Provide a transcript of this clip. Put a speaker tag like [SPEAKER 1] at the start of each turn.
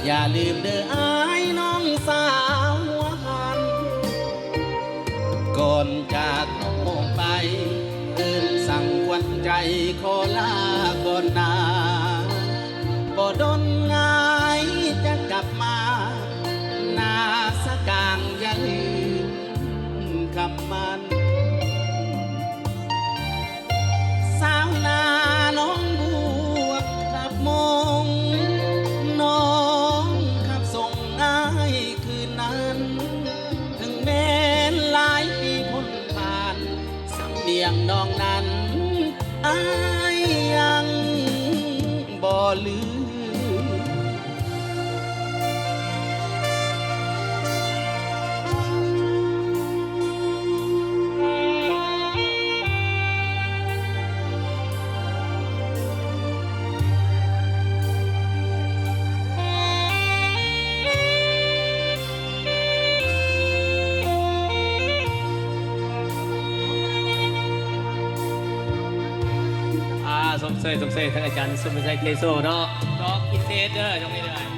[SPEAKER 1] อย่าลืมเด้ออ้ายน้องสาวหัวหันก่อนจากน้องไปเอิ้นสั่งควันใจขอลาก่อนนาบ่ดนง่ายจะกลับมานาสกางอย่าลืมคำมันสาวนาน้องบัวขับมงน้องขับส่งง่ายคืนนั้นถึงแม้หลายปีพ้นผ่านสำเนียงน้องนั้นอายยังบ่ลืม
[SPEAKER 2] สมเสยทั้งอาจารย์สมเสยเทโซเนาะดอกกินเทสเด้อตรงนี้เลย